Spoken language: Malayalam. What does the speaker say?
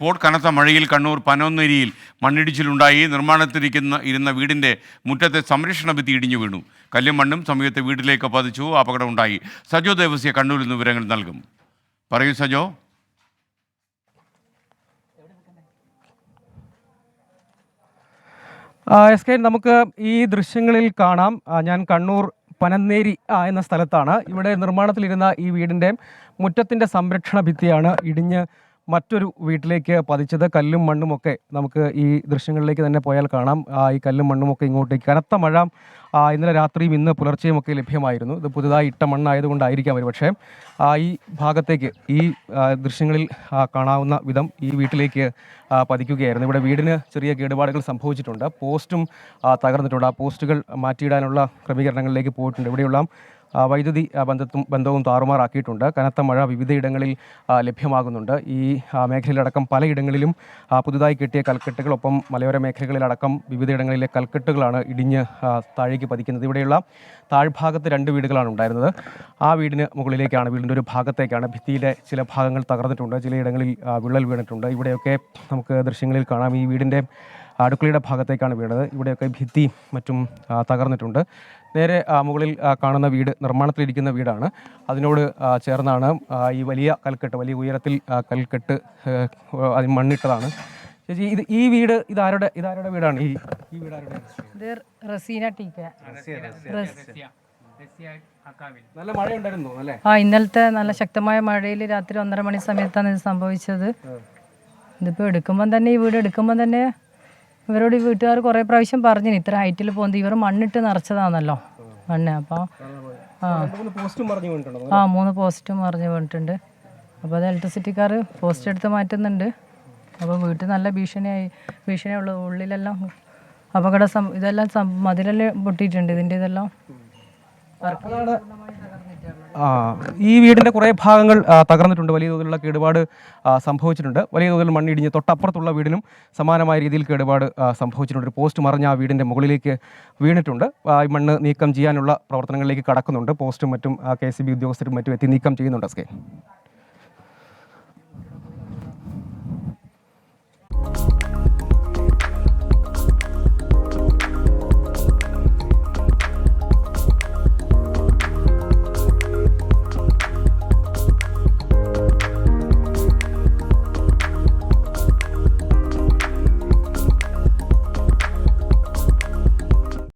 ഇപ്പോൾ കനത്ത മഴയിൽ കണ്ണൂർ പനോന്നേരിയിൽ മണ്ണിടിച്ചിലുണ്ടായി. ഇരുന്ന വീടിൻ്റെ മുറ്റത്തെ സംരക്ഷണ ഭിത്തി ഇടിഞ്ഞു വീണു. കല്ലും മണ്ണും സമീപത്തെ വീട്ടിലേക്ക് പതിച്ചു. അപകടമുണ്ടായി. സജോ ദേവസ്യ കണ്ണൂരിൽ നിന്ന് വിവരങ്ങൾ നൽകും. പറയൂ സജോ. എസ് കെ, നമുക്ക് ഈ ദൃശ്യങ്ങളിൽ കാണാം. ഞാൻ കണ്ണൂർ പനന്നേരി എന്ന സ്ഥലത്താണ്. ഇവിടെ നിർമ്മാണത്തിലിരുന്ന ഈ വീടിൻ്റെ മുറ്റത്തിൻ്റെ സംരക്ഷണ ഭിത്തിയാണ് ഇടിഞ്ഞ് മറ്റൊരു വീട്ടിലേക്ക് പതിച്ചത്. കല്ലും മണ്ണുമൊക്കെ നമുക്ക് ഈ ദൃശ്യങ്ങളിലേക്ക് തന്നെ പോയാൽ കാണാം. ഈ കല്ലും മണ്ണുമൊക്കെ ഇങ്ങോട്ടേക്ക്, കനത്ത മഴ ഇന്നലെ രാത്രിയും ഇന്ന് പുലർച്ചെയുമൊക്കെ ലഭ്യമായിരുന്നു. ഇത് പുതുതായി ഇട്ട മണ്ണായതുകൊണ്ടായിരിക്കാം ഒരു പക്ഷേ ഈ ഭാഗത്തേക്ക്, ഈ ദൃശ്യങ്ങളിൽ കാണാവുന്ന വിധം ഈ വീട്ടിലേക്ക് പതിക്കുകയായിരുന്നു. ഇവിടെ വീടിന് ചെറിയ കേടുപാടുകൾ സംഭവിച്ചിട്ടുണ്ട്. പോസ്റ്റും തകർന്നിട്ടുണ്ട്. ആ പോസ്റ്റുകൾ മാറ്റിയിടാനുള്ള ക്രമീകരണങ്ങളിലേക്ക് പോയിട്ടുണ്ട്. ഇവിടെയുള്ള വൈദ്യുതി ബന്ധവും താറുമാറാക്കിയിട്ടുണ്ട്. കനത്ത മഴ വിവിധയിടങ്ങളിൽ ലഭ്യമാകുന്നുണ്ട്. ഈ മേഖലയിലടക്കം പലയിടങ്ങളിലും പുതുതായി കെട്ടിയ കൽക്കെട്ടുകൾ, ഒപ്പം മലയോര മേഖലകളിലടക്കം വിവിധയിടങ്ങളിലെ കൽക്കെട്ടുകളാണ് ഇടിഞ്ഞ് താഴേക്ക് പതിക്കുന്നത്. ഇവിടെയുള്ള താഴ്ഭാഗത്ത് 2 വീടുകളാണ് ഉണ്ടായിരുന്നത്. ആ വീടിന് മുകളിലേക്കാണ്, വീടിൻ്റെ ഒരു ഭാഗത്തേക്കാണ്. ഭിത്തിയിലെ ചില ഭാഗങ്ങൾ തകർന്നിട്ടുണ്ട്. ചിലയിടങ്ങളിൽ വിള്ളൽ വീണിട്ടുണ്ട്. ഇവിടെയൊക്കെ നമുക്ക് ദൃശ്യങ്ങളിൽ കാണാം. ഈ വീടിൻ്റെ അടുക്കളയുടെ ഭാഗത്തേക്കാണ് വീണത്. ഇവിടെയൊക്കെ ഭിത്തി മറ്റും തകർന്നിട്ടുണ്ട്. നേരെ മുകളിൽ കാണുന്ന വീട് നിർമ്മാണത്തിലിരിക്കുന്ന വീടാണ്. അതിനോട് ചേർന്നാണ് ഈ വലിയ കൽക്കെട്ട്, വലിയ ഉയരത്തിൽ കൽക്കെട്ട് അതിന് മണ്ണിട്ടതാണ്. ചേച്ചി, ഈ വീട് ഇതാരുടെ വീടാണ്? ഈ വീട് ആരുടെ? നല്ല മഴയുണ്ടായിരുന്നു അല്ലേ? ഇന്നലത്തെ നല്ല ശക്തമായ മഴയിൽ രാത്രി 1:30 മണി സമയത്താണ് ഇത് സംഭവിച്ചത്. ഇതിപ്പോൾ ഈ വീട് എടുക്കുമ്പോൾ തന്നെ ഇവരോട് ഈ വീട്ടുകാർ കുറേ പ്രാവശ്യം പറഞ്ഞു ഇത്ര ഹൈറ്റിൽ പോകുന്നത്. ഇവർ മണ്ണിട്ട് നിറച്ചതാണല്ലോ മണ്ണ്. അപ്പോൾ 3 പോസ്റ്റും മറിഞ്ഞു വീണിട്ടുണ്ട്. അപ്പോൾ അത് ഇലക്ട്രിസിറ്റിക്കാർ പോസ്റ്റ് എടുത്ത് മാറ്റുന്നുണ്ട്. അപ്പോൾ വീട്ടിൽ നല്ല ഭീഷണിയുള്ള ഉള്ളിലെല്ലാം ഇതെല്ലാം മതിലെല്ലാം പൊട്ടിയിട്ടുണ്ട്. ഇതെല്ലാം ഈ വീടിൻ്റെ കുറേ ഭാഗങ്ങൾ തകർന്നിട്ടുണ്ട്. വലിയ തോതിലുള്ള കേടുപാട് സംഭവിച്ചിട്ടുണ്ട്. വലിയ തോതിൽ മണ്ണിടിഞ്ഞ് തൊട്ടപ്പുറത്തുള്ള വീടിനും സമാനമായ രീതിയിൽ കേടുപാട് സംഭവിച്ചിട്ടുണ്ട്. ഒരു പോസ്റ്റ് മറിഞ്ഞ ആ വീടിൻ്റെ മുകളിലേക്ക് വീണിട്ടുണ്ട്. ഈ മണ്ണ് നീക്കം ചെയ്യാനുള്ള പ്രവർത്തനങ്ങളിലേക്ക് കടക്കുന്നുണ്ട്. പോസ്റ്റും മറ്റും KCB ഉദ്യോഗസ്ഥരും മറ്റും എത്തി നീക്കം ചെയ്യുന്നുണ്ട്.